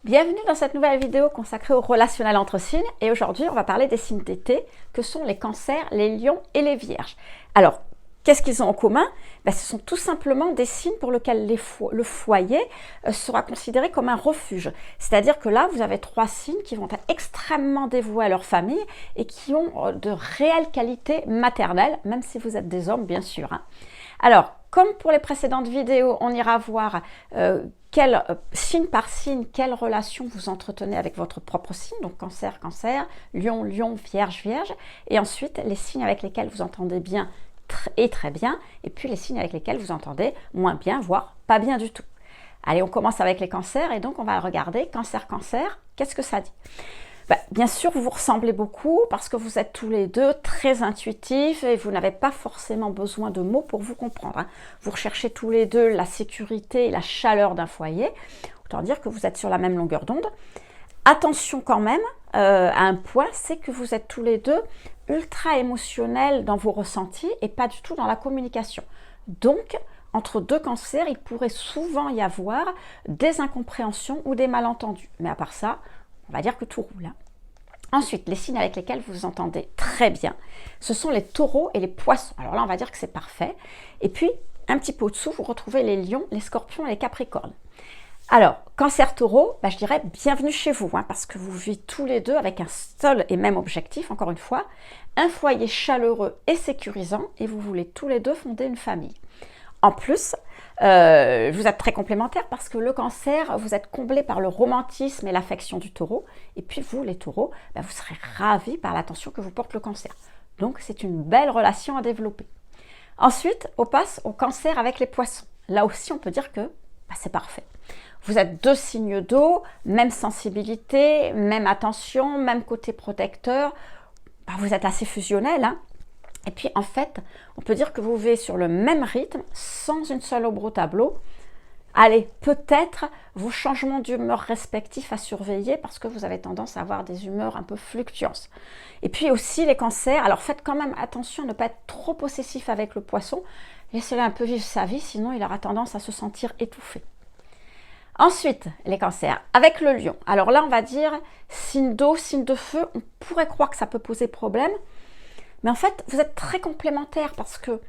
Bienvenue dans cette nouvelle vidéo consacrée au relationnel entre signes et aujourd'hui on va parler des signes d'été que sont les cancers, les lions et les vierges. Alors, qu'est-ce qu'ils ont en commun? Ce sont tout simplement des signes pour lesquels le foyer sera considéré comme un refuge. C'est-à-dire que là, vous avez trois signes qui vont être extrêmement dévoués à leur famille et qui ont de réelles qualités maternelles, même si vous êtes des hommes, bien sûr. Alors, comme pour les précédentes vidéos, on ira voir signe par signe, quelle relation vous entretenez avec votre propre signe, donc cancer, cancer, lion, lion, vierge, vierge, et ensuite les signes avec lesquels vous entendez bien et très bien, et puis les signes avec lesquels vous entendez moins bien, voire pas bien du tout. Allez, on commence avec les cancers, et donc on va regarder cancer, cancer, qu'est-ce que ça dit? Bien sûr, vous vous ressemblez beaucoup parce que vous êtes tous les deux très intuitifs et vous n'avez pas forcément besoin de mots pour vous comprendre. Vous recherchez tous les deux la sécurité et la chaleur d'un foyer. Autant dire que vous êtes sur la même longueur d'onde. Attention quand même à un point, c'est que vous êtes tous les deux ultra émotionnels dans vos ressentis et pas du tout dans la communication. Donc, entre deux cancers, il pourrait souvent y avoir des incompréhensions ou des malentendus. Mais à part ça, on va dire que tout roule. Ensuite, les signes avec lesquels vous vous entendez très bien, ce sont les taureaux et les poissons. Alors là, on va dire que c'est parfait. Et puis, un petit peu au-dessous, vous retrouvez les lions, les scorpions et les capricornes. Alors, cancer taureau, je dirais bienvenue chez vous, parce que vous vivez tous les deux avec un seul et même objectif, encore une fois, un foyer chaleureux et sécurisant, et vous voulez tous les deux fonder une famille. En plus, vous êtes très complémentaires parce que le cancer, vous êtes comblé par le romantisme et l'affection du taureau. Et puis vous, les taureaux, vous serez ravis par l'attention que vous porte le cancer. Donc c'est une belle relation à développer. Ensuite, on passe au cancer avec les poissons. Là aussi, on peut dire que c'est parfait. Vous êtes deux signes d'eau, même sensibilité, même attention, même côté protecteur. Vous êtes assez fusionnels, Et puis, en fait, on peut dire que vous vivez sur le même rythme, sans une seule ombre au tableau. Allez, peut-être vos changements d'humeur respectifs à surveiller parce que vous avez tendance à avoir des humeurs un peu fluctuantes. Et puis aussi les cancers, alors faites quand même attention à ne pas être trop possessif avec le poisson. Laissez-le un peu vivre sa vie, sinon il aura tendance à se sentir étouffé. Ensuite, les cancers, avec le lion. Alors là, on va dire signe d'eau, signe de feu. On pourrait croire que ça peut poser problème. Mais en fait, vous êtes très complémentaires parce que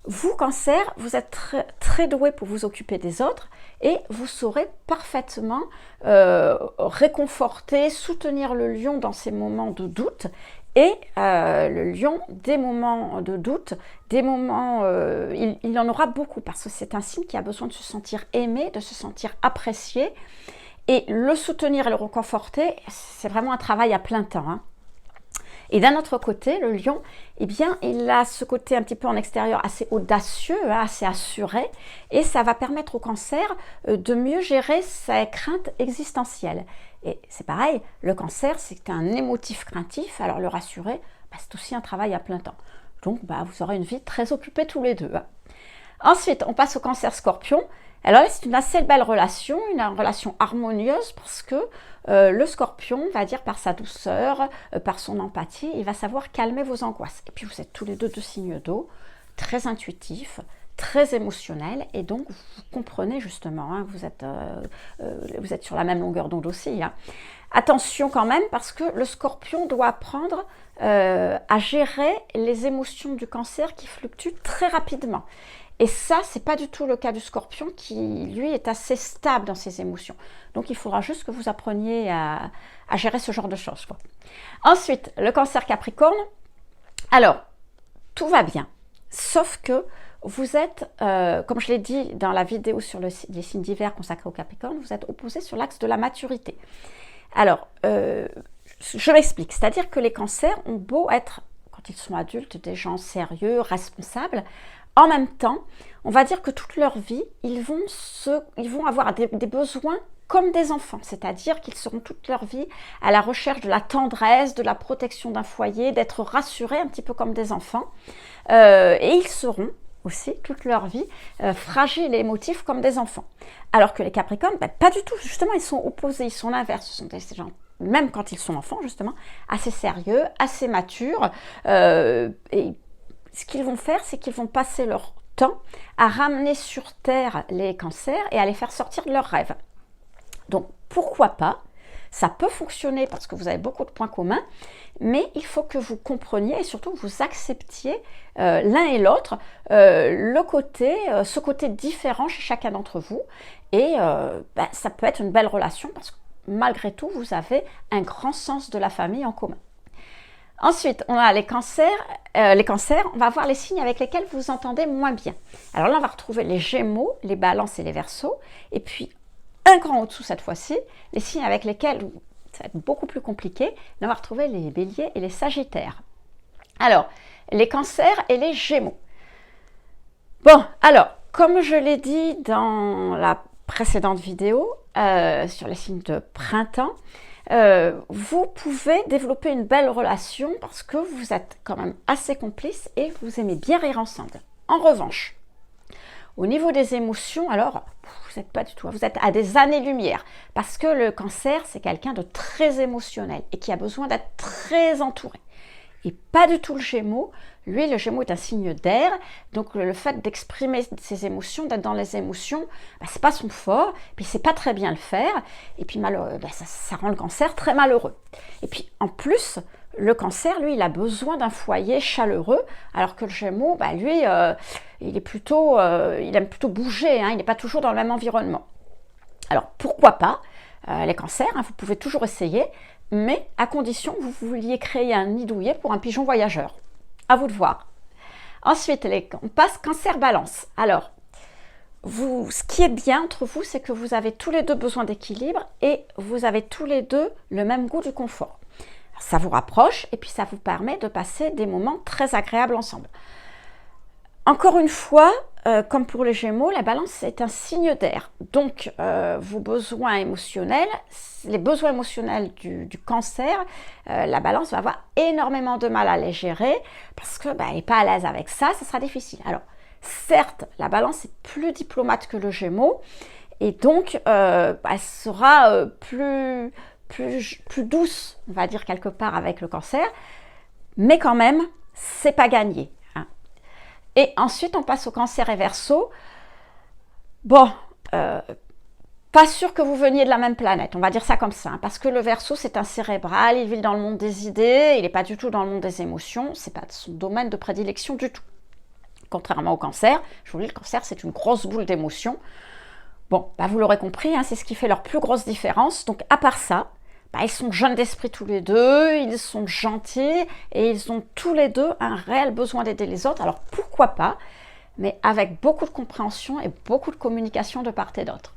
vous, cancer, vous êtes très, très doué pour vous occuper des autres et vous saurez parfaitement réconforter, soutenir le lion dans ses moments de doute. Et le lion, des moments de doute, des moments, il en aura beaucoup parce que c'est un signe qui a besoin de se sentir aimé, de se sentir apprécié. Et le soutenir et le réconforter, c'est vraiment un travail à plein temps, Et d'un autre côté, le lion, il a ce côté un petit peu en extérieur assez audacieux, assez assuré, et ça va permettre au cancer de mieux gérer ses craintes existentielles. Et c'est pareil, le cancer, c'est un émotif craintif, alors le rassurer, c'est aussi un travail à plein temps. Donc, vous aurez une vie très occupée tous les deux. Ensuite, on passe au cancer scorpion. Alors là, c'est une assez belle relation, une relation harmonieuse parce que le scorpion va dire par sa douceur, par son empathie, il va savoir calmer vos angoisses. Et puis vous êtes tous les deux signes d'eau, très intuitifs, très émotionnels et donc vous comprenez justement, vous êtes sur la même longueur d'onde aussi. Attention quand même parce que le scorpion doit apprendre à gérer les émotions du cancer qui fluctuent très rapidement. Et ça, c'est pas du tout le cas du scorpion qui, lui, est assez stable dans ses émotions. Donc, il faudra juste que vous appreniez à gérer ce genre de choses, Ensuite, le cancer capricorne. Alors, tout va bien, sauf que vous êtes, comme je l'ai dit dans la vidéo sur les signes d'hiver consacrés au capricorne, vous êtes opposés sur l'axe de la maturité. Alors, je m'explique. C'est-à-dire que les cancers ont beau être, quand ils sont adultes, des gens sérieux, responsables. En même temps, on va dire que toute leur vie, ils vont avoir des besoins comme des enfants, c'est-à-dire qu'ils seront toute leur vie à la recherche de la tendresse, de la protection d'un foyer, d'être rassurés un petit peu comme des enfants. Et ils seront aussi toute leur vie fragiles et émotifs comme des enfants. Alors que les Capricornes, pas du tout, justement, ils sont opposés, ils sont l'inverse, ce sont des gens, même quand ils sont enfants, justement, assez sérieux, assez matures, et ce qu'ils vont faire, c'est qu'ils vont passer leur temps à ramener sur Terre les cancers et à les faire sortir de leurs rêves. Donc, pourquoi pas? Ça peut fonctionner parce que vous avez beaucoup de points communs, mais il faut que vous compreniez et surtout que vous acceptiez l'un et l'autre, ce côté différent chez chacun d'entre vous. Et ça peut être une belle relation parce que malgré tout, vous avez un grand sens de la famille en commun. Ensuite, on a les cancers. On va voir les signes avec lesquels vous entendez moins bien. Alors là, on va retrouver les Gémeaux, les Balances et les Verseaux. Et puis, un cran au-dessous cette fois-ci, les signes avec lesquels ça va être beaucoup plus compliqué. Là, on va retrouver les Béliers et les Sagittaires. Alors, les Cancers et les Gémeaux. Bon, alors, comme je l'ai dit dans la précédente vidéo sur les signes de printemps, vous pouvez développer une belle relation parce que vous êtes quand même assez complices et vous aimez bien rire ensemble. En revanche, au niveau des émotions, alors, vous n'êtes pas du tout, vous êtes à des années-lumière parce que le Cancer, c'est quelqu'un de très émotionnel et qui a besoin d'être très entouré. Et pas du tout le Gémeaux. Lui, le Gémeaux est un signe d'air, donc le fait d'exprimer ses émotions, d'être dans les émotions, c'est pas son fort, puis il sait pas très bien le faire, et puis ça rend le Cancer très malheureux. Et puis en plus, le Cancer, lui, il a besoin d'un foyer chaleureux, alors que le Gémeaux, lui, il aime plutôt bouger, il n'est pas toujours dans le même environnement. Alors pourquoi pas les Cancers, vous pouvez toujours essayer, mais à condition que vous vouliez créer un nid douillet pour un pigeon voyageur. À vous de voir. Ensuite, on passe Cancer-Balance. Alors, ce qui est bien entre vous, c'est que vous avez tous les deux besoin d'équilibre et vous avez tous les deux le même goût du confort. Ça vous rapproche et puis ça vous permet de passer des moments très agréables ensemble. Encore une fois, comme pour les Gémeaux, la Balance est un signe d'air. Donc, vos besoins émotionnels, les besoins émotionnels du Cancer, la Balance va avoir énormément de mal à les gérer parce qu'elle n'est pas à l'aise avec ça, ça sera difficile. Alors, certes, la Balance est plus diplomate que le Gémeaux et donc elle sera plus douce, on va dire quelque part, avec le Cancer, mais quand même, c'est pas gagné. Et ensuite, on passe au Cancer et Verseau. Bon, pas sûr que vous veniez de la même planète, on va dire ça comme ça, parce que le Verseau, c'est un cérébral, il vit dans le monde des idées, il n'est pas du tout dans le monde des émotions, c'est pas son domaine de prédilection du tout. Contrairement au Cancer, je vous dis, le Cancer, c'est une grosse boule d'émotions. Bon, vous l'aurez compris, c'est ce qui fait leur plus grosse différence. Donc, à part ça, ils sont jeunes d'esprit tous les deux, ils sont gentils et ils ont tous les deux un réel besoin d'aider les autres. Alors pourquoi pas, mais avec beaucoup de compréhension et beaucoup de communication de part et d'autre.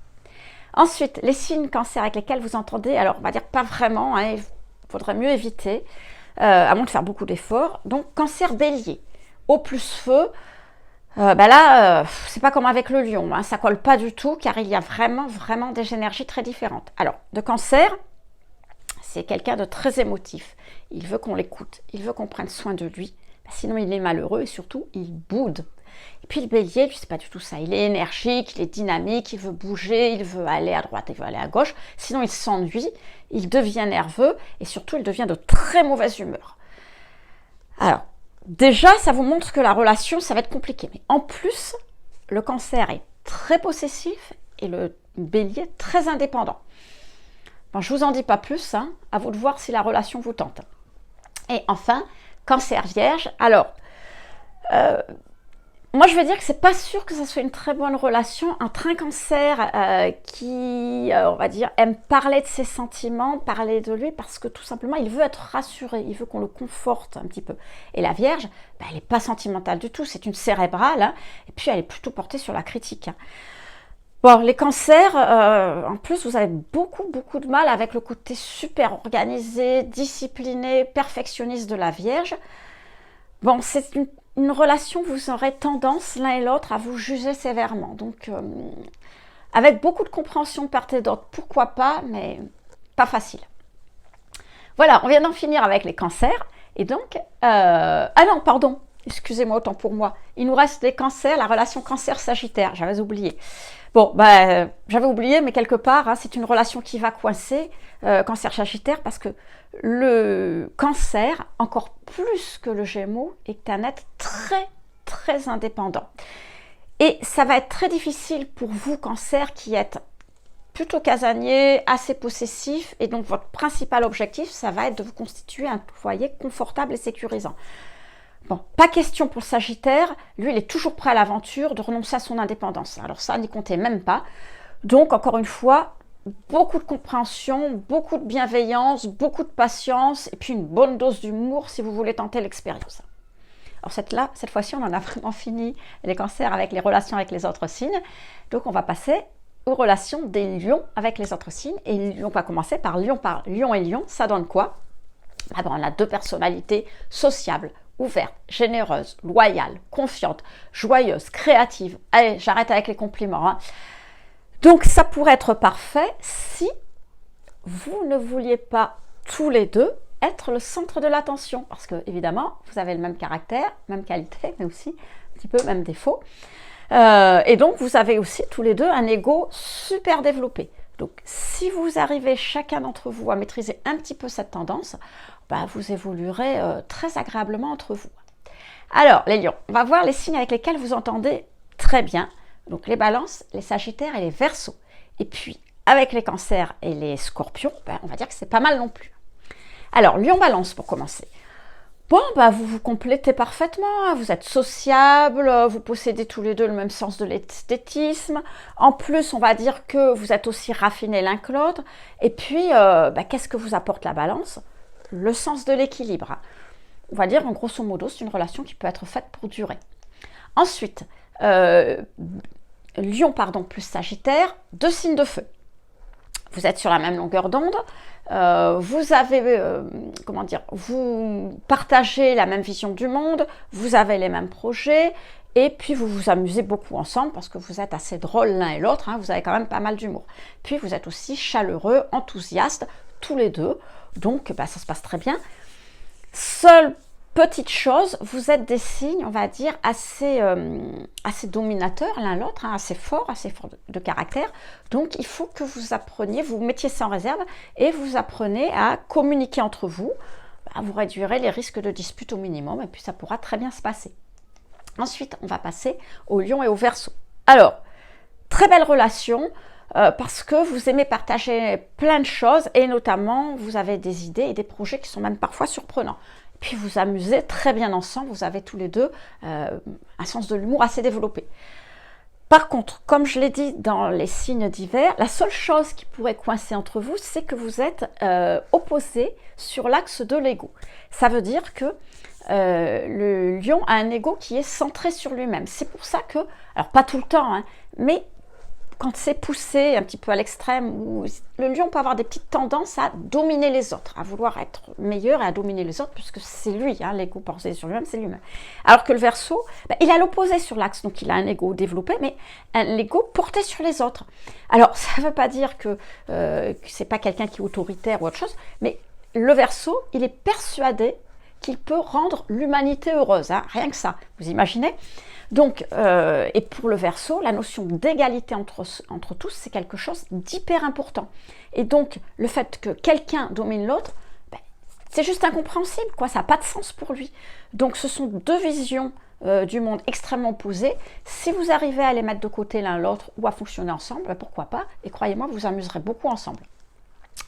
Ensuite, les signes Cancer avec lesquels vous entendez, alors on va dire pas vraiment, il faudrait mieux éviter, à moins de faire beaucoup d'efforts. Donc Cancer Bélier, eau plus feu, c'est pas comme avec le Lion, ça colle pas du tout car il y a vraiment des énergies très différentes. Alors, de Cancer, c'est quelqu'un de très émotif. Il veut qu'on l'écoute, il veut qu'on prenne soin de lui. Sinon, il est malheureux et surtout, il boude. Et puis le Bélier, lui, c'est pas du tout ça. Il est énergique, il est dynamique, il veut bouger, il veut aller à droite, il veut aller à gauche. Sinon, il s'ennuie, il devient nerveux et surtout, il devient de très mauvaise humeur. Alors, déjà, ça vous montre que la relation, ça va être compliqué. Mais en plus, le Cancer est très possessif et le Bélier très indépendant. Je ne vous en dis pas plus, à vous de voir si la relation vous tente. Et enfin, Cancer Vierge. Alors, moi je veux dire que c'est pas sûr que ça soit une très bonne relation entre un Cancer qui, on va dire, aime parler de ses sentiments, parler de lui, parce que tout simplement il veut être rassuré, il veut qu'on le conforte un petit peu. Et la Vierge, elle n'est pas sentimentale du tout, c'est une cérébrale, et puis elle est plutôt portée sur la critique. Bon, les Cancers, en plus, vous avez beaucoup de mal avec le côté super organisé, discipliné, perfectionniste de la Vierge. Bon, c'est une relation, vous aurez tendance, l'un et l'autre, à vous juger sévèrement. Donc, avec beaucoup de compréhension de part et d'autre, pourquoi pas, mais pas facile. Voilà, on vient d'en finir avec les Cancers. Et donc, ah non, pardon, excusez-moi, autant pour moi. Il nous reste les Cancers, la relation Cancer-Sagittaire, j'avais oublié. Bon, j'avais oublié, mais quelque part, c'est une relation qui va coincer, Cancer-Sagittaire, parce que le Cancer, encore plus que le Gémeaux, est un être très indépendant. Et ça va être très difficile pour vous, Cancer, qui êtes plutôt casanier, assez possessif, et donc votre principal objectif, ça va être de vous constituer un foyer confortable et sécurisant. Bon, pas question pour le Sagittaire, lui il est toujours prêt à l'aventure, de renoncer à son indépendance. Alors ça, n'y comptez même pas. Donc encore une fois, beaucoup de compréhension, beaucoup de bienveillance, beaucoup de patience, et puis une bonne dose d'humour si vous voulez tenter l'expérience. Alors cette fois-ci, on en a vraiment fini les cancers avec les relations avec les autres signes. Donc on va passer aux relations des lions avec les autres signes. Et on va commencer par lion et lion. Ça donne quoi? On a deux personnalités sociables, ouvertes, généreuses, loyales, confiantes, joyeuses, créatives. Allez, j'arrête avec les compliments. Hein. Donc ça pourrait être parfait si vous ne vouliez pas tous les deux être le centre de l'attention. Parce que évidemment, vous avez le même caractère, même qualité, mais aussi un petit peu même défaut. Et donc, vous avez aussi tous les deux un ego super développé. Donc, si vous arrivez chacun d'entre vous à maîtriser un petit peu cette tendance, vous évoluerez très agréablement entre vous. Alors, les lions, on va voir les signes avec lesquels vous entendez très bien. Donc, les balances, les sagittaires et les verseaux. Et puis, avec les cancers et les scorpions, on va dire que c'est pas mal non plus. Alors, lion-balance pour commencer. Bon, vous vous complétez parfaitement, hein. Vous êtes sociables, vous possédez tous les deux le même sens de l'esthétisme. En plus, on va dire que vous êtes aussi raffinés l'un que l'autre. Et puis, qu'est-ce que vous apporte la balance? Le sens de l'équilibre. On va dire, en grosso modo, c'est une relation qui peut être faite pour durer. Ensuite, lion plus sagittaire, deux signes de feu. Vous êtes sur la même longueur d'onde. Vous avez, vous partagez la même vision du monde, vous avez les mêmes projets, et puis vous vous amusez beaucoup ensemble parce que vous êtes assez drôles l'un et l'autre, hein, vous avez quand même pas mal d'humour. Puis vous êtes aussi chaleureux, enthousiastes, tous les deux, donc ça se passe très bien. Seule petite chose, vous êtes des signes, on va dire, assez dominateurs l'un l'autre, hein, assez forts de caractère. Donc, il faut que vous appreniez, vous mettiez ça en réserve et vous apprenez à communiquer entre vous. Vous réduirez les risques de dispute au minimum et puis ça pourra très bien se passer. Ensuite, on va passer au lion et au verseau. Alors, très belle relation parce que vous aimez partager plein de choses et notamment, vous avez des idées et des projets qui sont même parfois surprenants. Puis vous amusez très bien ensemble, vous avez tous les deux un sens de l'humour assez développé. Par contre, comme je l'ai dit dans les signes divers, la seule chose qui pourrait coincer entre vous, c'est que vous êtes opposés sur l'axe de l'ego. Ça veut dire que le lion a un ego qui est centré sur lui-même. C'est pour ça que, alors pas tout le temps, hein, mais quand c'est poussé un petit peu à l'extrême, le lion peut avoir des petites tendances à dominer les autres, à vouloir être meilleur et à dominer les autres, puisque c'est lui, hein, l'ego porté sur lui-même, c'est lui-même. Alors que le verseau, il a l'opposé sur l'axe, donc il a un ego développé, mais un ego porté sur les autres. Alors, ça ne veut pas dire que c'est pas quelqu'un qui est autoritaire ou autre chose, mais le verseau, il est persuadé qu'il peut rendre l'humanité heureuse, hein, rien que ça, vous imaginez ? Donc, et pour le Verseau, la notion d'égalité entre tous, c'est quelque chose d'hyper important. Et donc, le fait que quelqu'un domine l'autre, c'est juste incompréhensible, quoi. Ça n'a pas de sens pour lui. Donc, ce sont deux visions du monde extrêmement opposées. Si vous arrivez à les mettre de côté l'un l'autre ou à fonctionner ensemble, pourquoi pas. Et croyez-moi, vous vous amuserez beaucoup ensemble.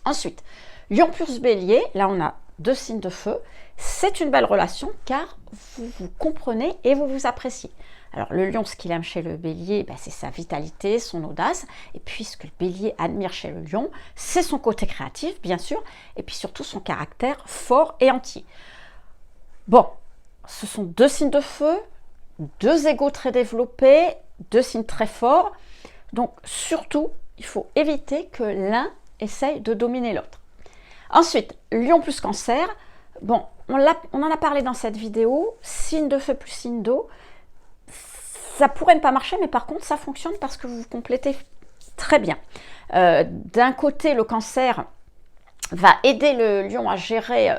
Ensuite, Lion plus Bélier, là on a deux signes de feu. C'est une belle relation car vous vous comprenez et vous vous appréciez. Alors le lion, ce qu'il aime chez le bélier, c'est sa vitalité, son audace. Et puis ce que le bélier admire chez le lion, c'est son côté créatif, bien sûr. Et puis surtout son caractère fort et entier. Bon, ce sont deux signes de feu, deux égos très développés, deux signes très forts. Donc surtout, il faut éviter que l'un essaye de dominer l'autre. Ensuite, lion plus cancer. Bon, on en a parlé dans cette vidéo, signe de feu plus signe d'eau. Ça pourrait ne pas marcher, mais par contre, ça fonctionne parce que vous vous complétez très bien. D'un côté, le cancer va aider le lion à gérer...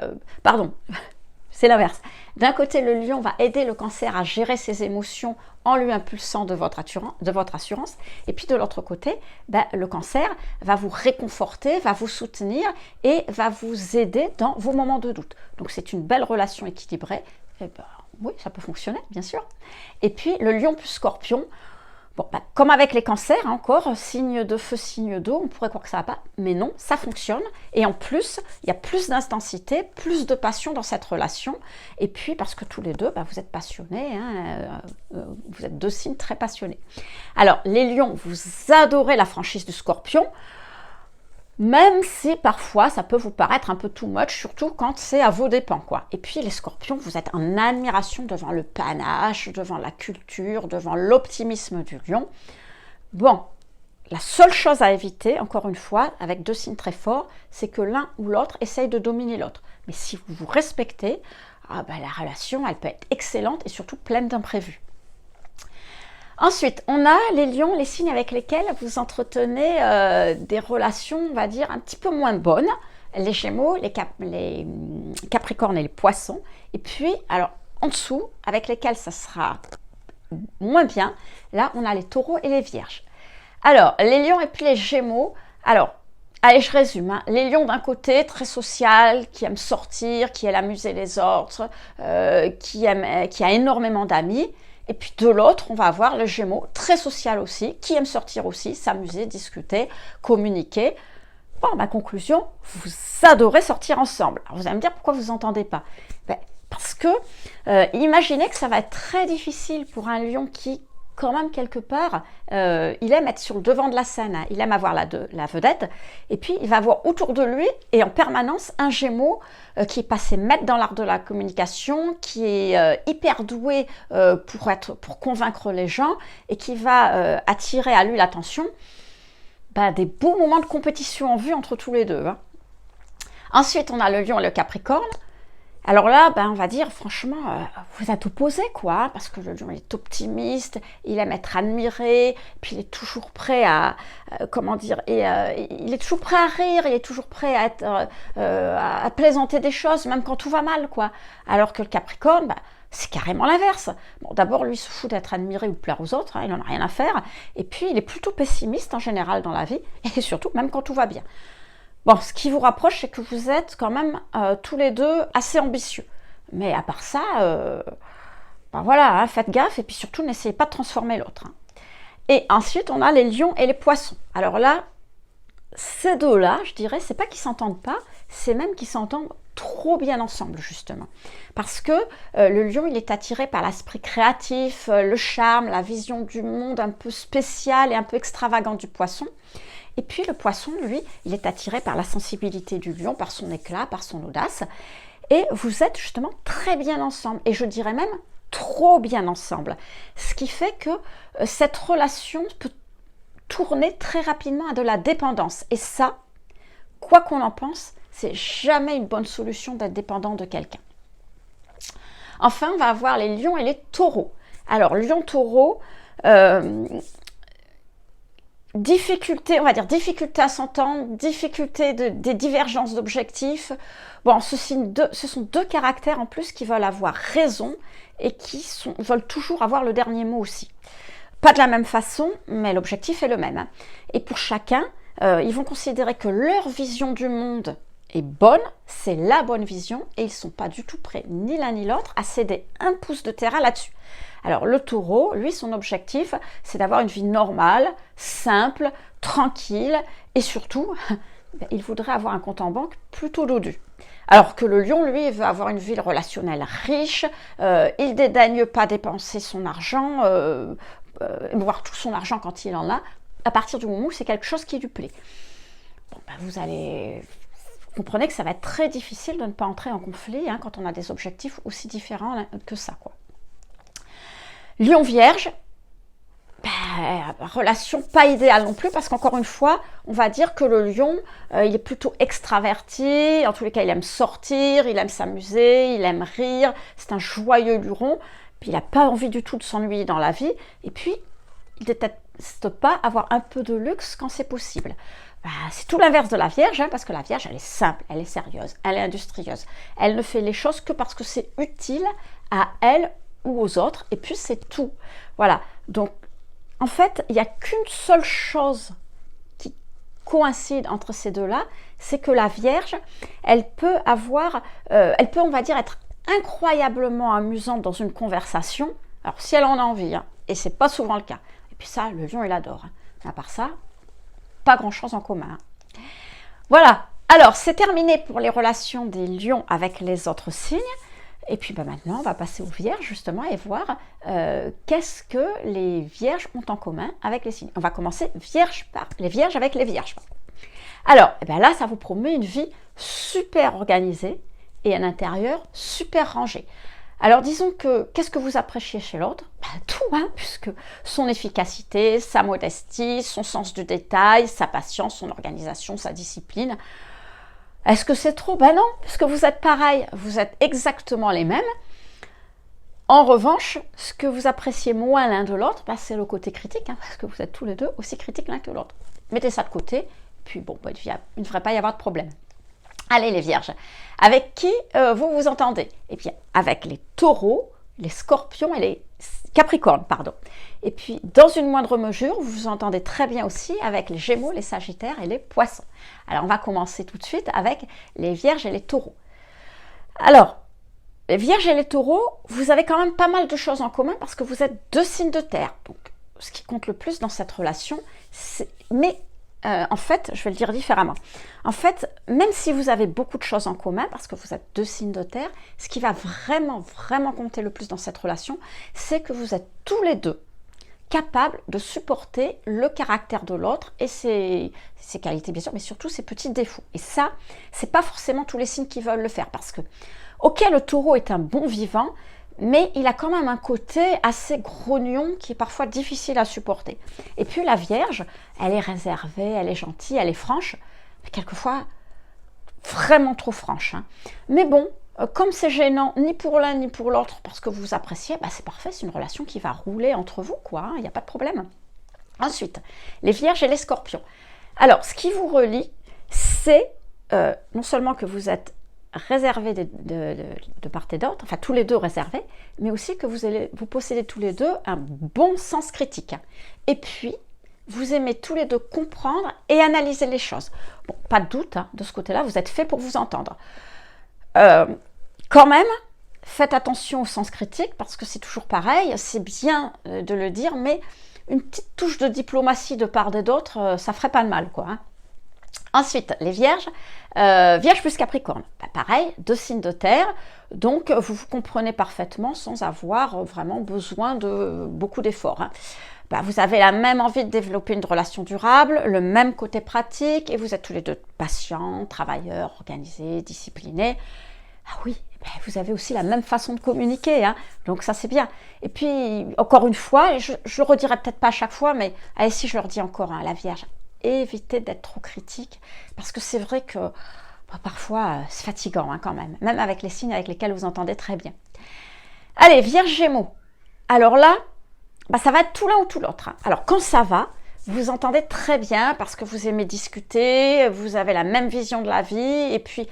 c'est l'inverse. D'un côté, le lion va aider le cancer à gérer ses émotions en lui impulsant de votre assurance. Et puis de l'autre côté, le cancer va vous réconforter, va vous soutenir et va vous aider dans vos moments de doute. Donc c'est une belle relation équilibrée. Oui, ça peut fonctionner, bien sûr. Et puis le lion plus scorpion, Bon, bah, comme avec les cancers, hein, encore, signe de feu, signe d'eau, on pourrait croire que ça ne va pas, mais non, ça fonctionne. Et en plus, il y a plus d'intensité, plus de passion dans cette relation. Et puis, parce que tous les deux, bah, vous êtes passionnés, hein, vous êtes deux signes très passionnés. Alors, les lions, vous adorez la franchise du scorpion, même si parfois ça peut vous paraître un peu too much, surtout quand c'est à vos dépens, quoi. Et puis les scorpions, vous êtes en admiration devant le panache, devant la culture, devant l'optimisme du lion. Bon, la seule chose à éviter, encore une fois, avec deux signes très forts, c'est que l'un ou l'autre essaye de dominer l'autre. Mais si vous vous respectez, la relation, elle peut être excellente et surtout pleine d'imprévus. Ensuite, on a les lions, les signes avec lesquels vous entretenez des relations, on va dire, un petit peu moins bonnes. Les gémeaux, les capricornes et les poissons. Et puis, alors, en dessous, avec lesquels ça sera moins bien, là, on a les taureaux et les vierges. Alors, les lions et puis les gémeaux. Alors, allez, je résume. Hein. Les lions d'un côté, très social, qui aime sortir, qui aime amuser les autres, qui a énormément d'amis. Et puis de l'autre, on va avoir le Gémeaux, très social aussi, qui aime sortir aussi, s'amuser, discuter, communiquer. Bon, ma conclusion, vous adorez sortir ensemble. Alors vous allez me dire pourquoi vous n'entendez pas. Parce que imaginez que ça va être très difficile pour un lion qui, quand même quelque part, il aime être sur le devant de la scène, hein. Il aime avoir la vedette, et puis il va avoir autour de lui et en permanence un Gémeaux qui est passé maître dans l'art de la communication, qui est hyper doué pour convaincre les gens et qui va attirer à lui l'attention. Des beaux moments de compétition en vue entre tous les deux. Hein. Ensuite, on a le lion et le capricorne. Alors là, on va dire, franchement, vous êtes opposés, quoi, hein, parce que le lion est optimiste, il aime être admiré, puis il est toujours prêt à, il est toujours prêt à rire, il est toujours prêt à plaisanter des choses, même quand tout va mal, quoi. Alors que le Capricorne, c'est carrément l'inverse. Bon, d'abord, lui, il se fout d'être admiré ou de plaire aux autres, hein, il n'en a rien à faire, et puis il est plutôt pessimiste en général dans la vie, et surtout, même quand tout va bien. Bon, ce qui vous rapproche, c'est que vous êtes quand même tous les deux assez ambitieux. Mais à part ça, voilà, hein, faites gaffe et puis surtout n'essayez pas de transformer l'autre. Hein. Et ensuite, on a les lions et les poissons. Alors là, ces deux-là, je dirais, c'est pas qu'ils s'entendent pas, c'est même qu'ils s'entendent trop bien ensemble, justement. Parce que le lion, il est attiré par l'esprit créatif, le charme, la vision du monde un peu spécial et un peu extravagant du poisson. Et puis le poisson, lui, il est attiré par la sensibilité du lion, par son éclat, par son audace. Et vous êtes justement très bien ensemble. Et je dirais même trop bien ensemble. Ce qui fait que cette relation peut tourner très rapidement à de la dépendance. Et ça, quoi qu'on en pense, c'est jamais une bonne solution d'être dépendant de quelqu'un. Enfin, on va avoir les lions et les taureaux. Alors, lion-taureau... difficulté, on va dire difficulté à s'entendre, difficulté des divergences d'objectifs. Bon, ce sont deux caractères en plus qui veulent avoir raison et qui veulent toujours avoir le dernier mot aussi. Pas de la même façon, mais l'objectif est le même. Hein. Et pour chacun, ils vont considérer que leur vision du monde est bonne, c'est la bonne vision, et ils ne sont pas du tout prêts, ni l'un ni l'autre, à céder un pouce de terrain là-dessus. Alors le taureau, lui, son objectif, c'est d'avoir une vie normale, simple, tranquille, et surtout, il voudrait avoir un compte en banque plutôt dodu. Alors que le lion, lui, veut avoir une vie relationnelle riche, il dédaigne pas dépenser son argent, voire tout son argent quand il en a, à partir du moment où c'est quelque chose qui lui plaît. Bon, vous allez... Vous comprenez que ça va être très difficile de ne pas entrer en conflit hein, quand on a des objectifs aussi différents que ça, quoi. Lion vierge, relation pas idéale non plus parce qu'encore une fois, on va dire que le lion, il est plutôt extraverti, en tous les cas il aime sortir, il aime s'amuser, il aime rire, c'est un joyeux luron, puis il n'a pas envie du tout de s'ennuyer dans la vie, et puis il ne déteste pas avoir un peu de luxe quand c'est possible. C'est tout l'inverse de la Vierge, hein, parce que la Vierge, elle est simple, elle est sérieuse, elle est industrieuse. Elle ne fait les choses que parce que c'est utile à elle ou aux autres, et puis c'est tout. Voilà, donc en fait, il n'y a qu'une seule chose qui coïncide entre ces deux-là, c'est que la Vierge, elle peut, on va dire, être incroyablement amusante dans une conversation, alors si elle en a envie, hein, et c'est pas souvent le cas. puis ça, le lion, il adore. À part ça, pas grand-chose en commun. Voilà. Alors, c'est terminé pour les relations des lions avec les autres signes. Et puis maintenant, on va passer aux vierges, justement, et voir qu'est-ce que les vierges ont en commun avec les signes. On va commencer les vierges avec les vierges. Alors, là, ça vous promet une vie super organisée et un intérieur super rangé. Alors, disons que, qu'est-ce que vous appréciez chez l'autre? Tout, hein, puisque son efficacité, sa modestie, son sens du détail, sa patience, son organisation, sa discipline. Est-ce que c'est trop? Non, puisque vous êtes pareil, vous êtes exactement les mêmes. En revanche, ce que vous appréciez moins l'un de l'autre, c'est le côté critique, hein, parce que vous êtes tous les deux aussi critiques l'un que l'autre. Mettez ça de côté, puis bon, il ne devrait pas y avoir de problème. Allez les vierges, avec qui vous vous entendez? Eh bien, avec les taureaux, les scorpions et les capricornes, pardon. Et puis, dans une moindre mesure, vous vous entendez très bien aussi avec les gémeaux, les sagittaires et les poissons. Alors, on va commencer tout de suite avec les vierges et les taureaux. Alors, les vierges et les taureaux, vous avez quand même pas mal de choses en commun parce que vous êtes deux signes de terre. Donc, ce qui compte le plus dans cette relation, c'est... en fait, je vais le dire différemment. En fait, même si vous avez beaucoup de choses en commun, parce que vous êtes deux signes de terre, ce qui va vraiment, vraiment compter le plus dans cette relation, c'est que vous êtes tous les deux capables de supporter le caractère de l'autre et ses qualités, bien sûr, mais surtout ses petits défauts. Et ça, c'est pas forcément tous les signes qui veulent le faire, parce que, ok, le taureau est un bon vivant, mais il a quand même un côté assez grognon qui est parfois difficile à supporter. Et puis la Vierge, elle est réservée, elle est gentille, elle est franche, mais quelquefois vraiment trop franche. Hein. Mais bon, comme c'est gênant ni pour l'un ni pour l'autre parce que vous vous appréciez, c'est parfait, c'est une relation qui va rouler entre vous, quoi. Il n'y a pas de problème. Ensuite, les Vierges et les Scorpions. Alors, ce qui vous relie, c'est non seulement que vous êtes réservés de part et d'autre, enfin tous les deux réservés, mais aussi que vous possédez tous les deux un bon sens critique. Et puis, vous aimez tous les deux comprendre et analyser les choses. Bon, pas de doute, hein, de ce côté-là, vous êtes faits pour vous entendre. Quand même, faites attention au sens critique, parce que c'est toujours pareil, c'est bien de le dire, mais une petite touche de diplomatie de part et d'autre, ça ferait pas de mal, quoi. Hein. Ensuite, les vierges, vierge plus capricorne, pareil, deux signes de terre, donc vous vous comprenez parfaitement sans avoir vraiment besoin de beaucoup d'efforts. Hein. Vous avez la même envie de développer une relation durable, le même côté pratique, et vous êtes tous les deux patients, travailleurs, organisés, disciplinés. Ah oui, vous avez aussi la même façon de communiquer, hein, donc ça c'est bien. Et puis, encore une fois, je le redirai peut-être pas à chaque fois, mais allez, si je le redis encore, hein, la vierge, évitez d'être trop critique, parce que c'est vrai que parfois c'est fatigant hein, quand même avec les signes avec lesquels vous entendez très bien. Allez, Vierge Gémeaux. Alors là, ça va être tout l'un ou tout l'autre. Hein. Alors quand ça va, vous entendez très bien parce que vous aimez discuter, vous avez la même vision de la vie, et puis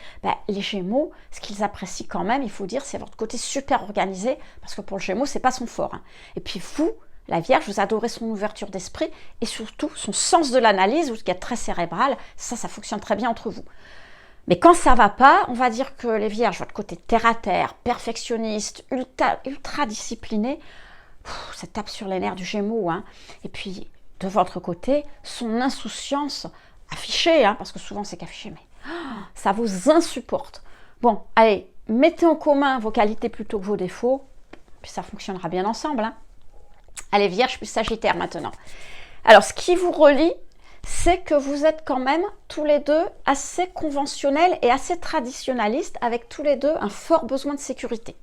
les Gémeaux, ce qu'ils apprécient quand même, il faut dire, c'est votre côté super organisé, parce que pour le Gémeaux, c'est pas son fort. Hein. Et puis vous, la Vierge, vous adorez son ouverture d'esprit et surtout son sens de l'analyse, qui est très cérébral. Ça fonctionne très bien entre vous. Mais quand ça va pas, on va dire que les Vierges, votre côté terre-à-terre, perfectionniste, ultra discipliné, ça tape sur les nerfs du Gémeaux. Hein. Et puis, de votre côté, son insouciance affichée, hein, parce que souvent c'est qu'affiché, mais ça vous insupporte. Bon, allez, mettez en commun vos qualités plutôt que vos défauts, puis ça fonctionnera bien ensemble. Hein. Allez, Vierge plus Sagittaire maintenant. Alors, ce qui vous relie, c'est que vous êtes quand même tous les deux assez conventionnels et assez traditionnalistes, avec tous les deux un fort besoin de sécurité.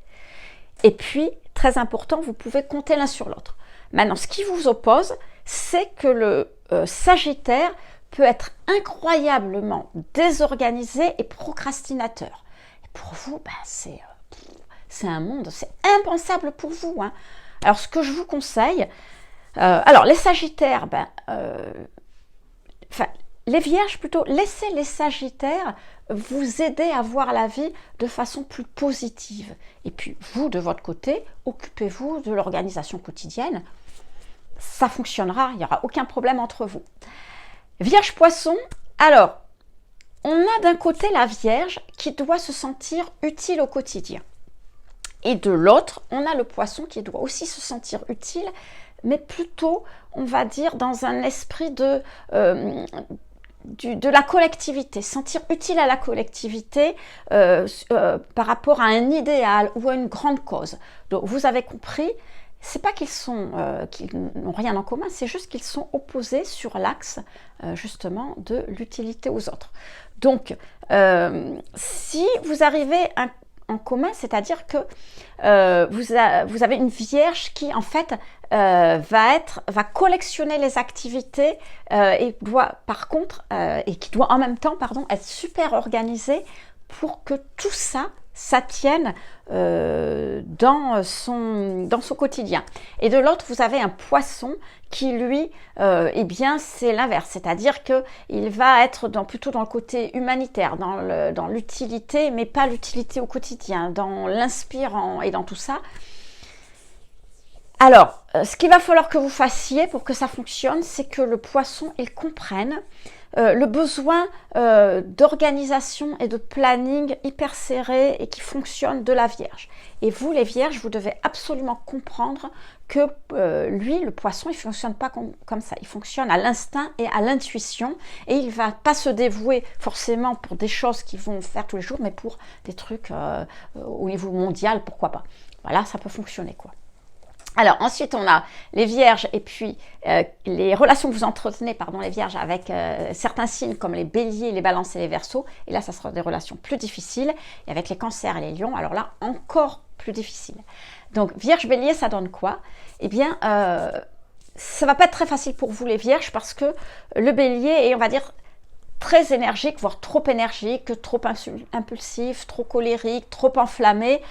Et puis, très important, vous pouvez compter l'un sur l'autre. Maintenant, ce qui vous oppose, c'est que le Sagittaire peut être incroyablement désorganisé et procrastinateur. Et pour vous, c'est un monde, c'est impensable pour vous. Hein. Alors, ce que je vous conseille, alors les Sagittaires, les Vierges plutôt, laissez les Sagittaires vous aider à voir la vie de façon plus positive. Et puis, vous, de votre côté, occupez-vous de l'organisation quotidienne. Ça fonctionnera, il n'y aura aucun problème entre vous. Vierge Poisson, alors, on a d'un côté la Vierge qui doit se sentir utile au quotidien. Et de l'autre, on a le Poisson qui doit aussi se sentir utile mais plutôt, on va dire, dans un esprit de la collectivité, sentir utile à la collectivité par rapport à un idéal ou à une grande cause. Donc vous avez compris, c'est pas qu'ils n'ont rien en commun, c'est juste qu'ils sont opposés sur l'axe justement de l'utilité aux autres. Donc si vous arrivez en commun, c'est-à-dire que vous avez une vierge qui en fait va collectionner les activités et doit par contre et qui doit en même temps être super organisée pour que tout ça tienne dans son quotidien. Et de l'autre, vous avez un poisson qui, lui, eh bien, c'est l'inverse. C'est-à-dire qu'il va être plutôt dans le côté humanitaire, dans l'utilité, mais pas l'utilité au quotidien, dans l'inspirant et dans tout ça. Alors, ce qu'il va falloir que vous fassiez pour que ça fonctionne, c'est que le poisson, il comprenne le besoin d'organisation et de planning hyper serré et qui fonctionne de la Vierge. Et vous, les Vierges, vous devez absolument comprendre que lui, le poisson, il ne fonctionne pas comme ça. Il fonctionne à l'instinct et à l'intuition et il ne va pas se dévouer forcément pour des choses qu'ils vont faire tous les jours, mais pour des trucs au niveau mondial, pourquoi pas. Voilà, ça peut fonctionner, quoi. Alors ensuite on a les vierges et puis les relations que vous entretenez, les vierges avec certains signes comme les béliers, les balances et les verseaux. Et là ça sera des relations plus difficiles. Et avec les cancers et les lions, alors là encore plus difficile. Donc vierge, bélier, ça donne quoi? Eh bien ça va pas être très facile pour vous les vierges parce que le bélier est, on va dire, très énergique, voire trop énergique, trop impulsif, trop colérique, trop enflammé.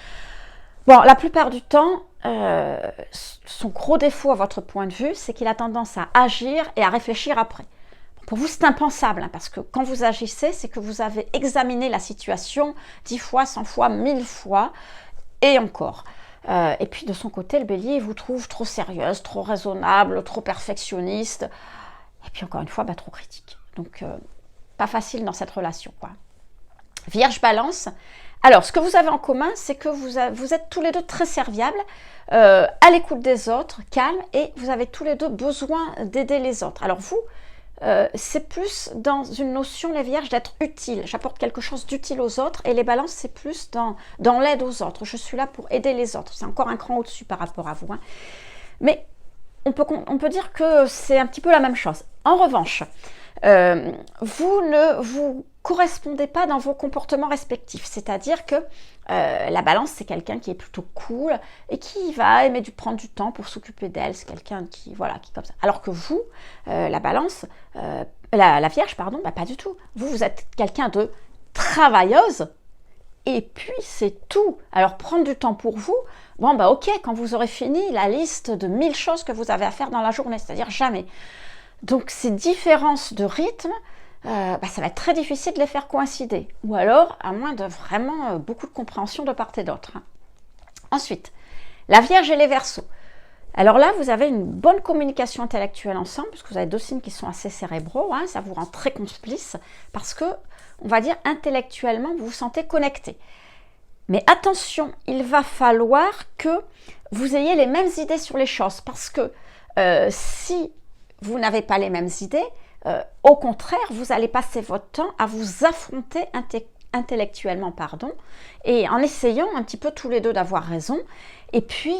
Bon, la plupart du temps, son gros défaut à votre point de vue, c'est qu'il a tendance à agir et à réfléchir après. Pour vous, c'est impensable, parce que quand vous agissez, c'est que vous avez examiné la situation 10 fois, 100 fois, 1000 fois, et encore. Et puis de son côté, le bélier, il vous trouve trop sérieuse, trop raisonnable, trop perfectionniste, et puis encore une fois, trop critique. Donc, pas facile dans cette relation, quoi. Vierge, balance. Alors, ce que vous avez en commun, c'est que vous êtes tous les deux très serviables, à l'écoute des autres, calmes, et vous avez tous les deux besoin d'aider les autres. Alors vous, c'est plus dans une notion, les vierges, d'être utile. J'apporte quelque chose d'utile aux autres, et les balances, c'est plus dans l'aide aux autres. Je suis là pour aider les autres. C'est encore un cran au-dessus par rapport à vous. Hein. Mais on peut dire que c'est un petit peu la même chose. En revanche, vous ne vous correspondez pas dans vos comportements respectifs. C'est-à-dire que la balance, c'est quelqu'un qui est plutôt cool et qui va aimer prendre du temps pour s'occuper d'elle. C'est quelqu'un qui est comme ça. Alors que vous, la balance, la vierge, pardon, pas du tout. Vous êtes quelqu'un de travailleuse et puis c'est tout. Alors prendre du temps pour vous, ok, quand vous aurez fini la liste de 1000 choses que vous avez à faire dans la journée, c'est-à-dire jamais. Donc ces différences de rythme, ça va être très difficile de les faire coïncider. Ou alors, à moins de vraiment beaucoup de compréhension de part et d'autre. Hein. Ensuite, la Vierge et les Verseaux. Alors là, vous avez une bonne communication intellectuelle ensemble, puisque vous avez deux signes qui sont assez cérébraux. Hein, ça vous rend très complices, parce que, on va dire, intellectuellement, vous vous sentez connecté. Mais attention, il va falloir que vous ayez les mêmes idées sur les choses, parce que si vous n'avez pas les mêmes idées, au contraire, vous allez passer votre temps à vous affronter intellectuellement, et en essayant un petit peu tous les deux d'avoir raison, et puis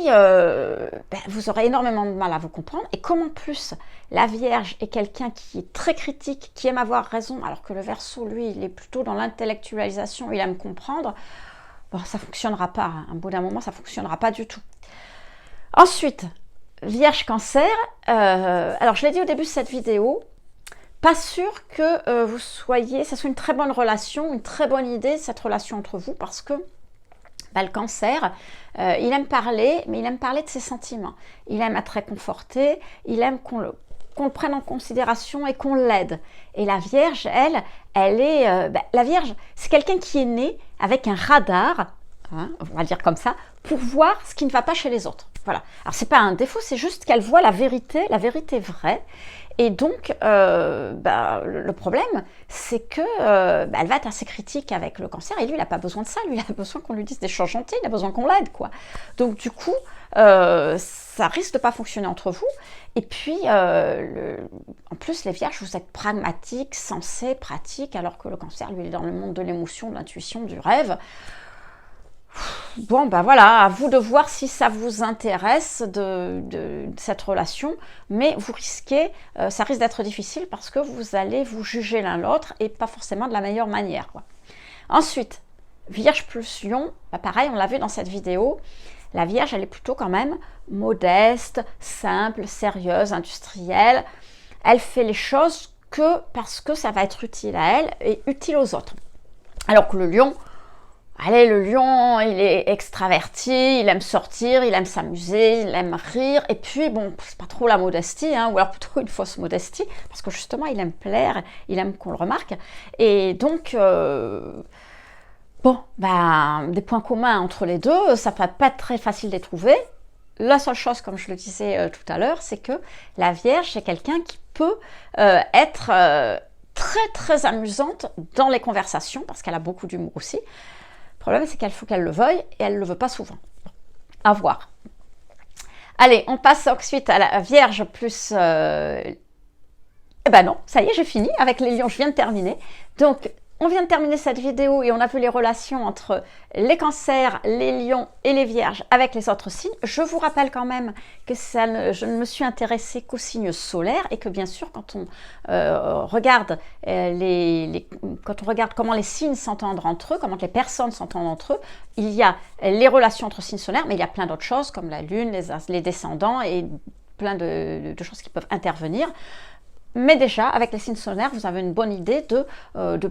vous aurez énormément de mal à vous comprendre, et comme en plus la Vierge est quelqu'un qui est très critique, qui aime avoir raison, alors que le Verseau, lui, il est plutôt dans l'intellectualisation, il aime comprendre, ça ne fonctionnera pas, hein. Un bout d'un moment, ça ne fonctionnera pas du tout. Ensuite, Vierge, Cancer, alors je l'ai dit au début de cette vidéo, pas sûr que ça soit une très bonne relation, une très bonne idée, cette relation entre vous, parce que le Cancer, il aime parler, mais il aime parler de ses sentiments. Il aime être réconforté, il aime qu'on le prenne en considération et qu'on l'aide. Et la Vierge, elle est... la Vierge, c'est quelqu'un qui est né avec un radar, hein, on va dire comme ça, pour voir ce qui ne va pas chez les autres. Voilà. Alors, c'est pas un défaut, c'est juste qu'elle voit la vérité vraie. Et donc, le problème, c'est que elle va être assez critique avec le cancer, et lui, il n'a pas besoin de ça, lui, il a besoin qu'on lui dise des choses gentilles, il a besoin qu'on l'aide, quoi. Donc, du coup, ça risque de pas fonctionner entre vous. Et puis, en plus, les vierges, vous êtes pragmatiques, sensés, pratiques, alors que le cancer, lui, il est dans le monde de l'émotion, de l'intuition, du rêve. Bon, voilà, à vous de voir si ça vous intéresse de cette relation, mais vous risquez, ça risque d'être difficile parce que vous allez vous juger l'un l'autre et pas forcément de la meilleure manière, quoi. Ensuite, Vierge plus Lion, pareil, on l'a vu dans cette vidéo, la Vierge, elle est plutôt quand même modeste, simple, sérieuse, industrielle. Elle fait les choses que parce que ça va être utile à elle et utile aux autres. Alors que le Lion, allez, le Lion, il est extraverti, il aime sortir, il aime s'amuser, il aime rire, et puis bon, c'est pas trop la modestie, ou alors plutôt une fausse modestie, parce que justement, il aime plaire, il aime qu'on le remarque, et donc, des points communs entre les deux, ça va pas être très facile de les trouver. La seule chose, comme je le disais tout à l'heure, c'est que la Vierge, c'est quelqu'un qui peut être très très amusante dans les conversations, parce qu'elle a beaucoup d'humour aussi. Le problème, c'est qu'il faut qu'elle le veuille, et elle ne le veut pas souvent. À voir. Allez, on passe ensuite à la Vierge plus... non, ça y est, j'ai fini. Avec les lions, je viens de terminer. Donc, on vient de terminer cette vidéo et on a vu les relations entre les cancers, les lions et les vierges avec les autres signes. Je vous rappelle quand même que je ne me suis intéressée qu'aux signes solaires et que bien sûr, quand on regarde comment les signes s'entendent entre eux, comment les personnes s'entendent entre eux, il y a les relations entre signes solaires, mais il y a plein d'autres choses comme la lune, les descendants et plein de choses qui peuvent intervenir. Mais déjà, avec les signes solaires, vous avez une bonne idée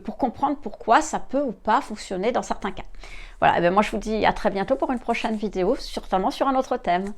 pour comprendre pourquoi ça peut ou pas fonctionner dans certains cas. Voilà, moi je vous dis à très bientôt pour une prochaine vidéo, certainement sur un autre thème.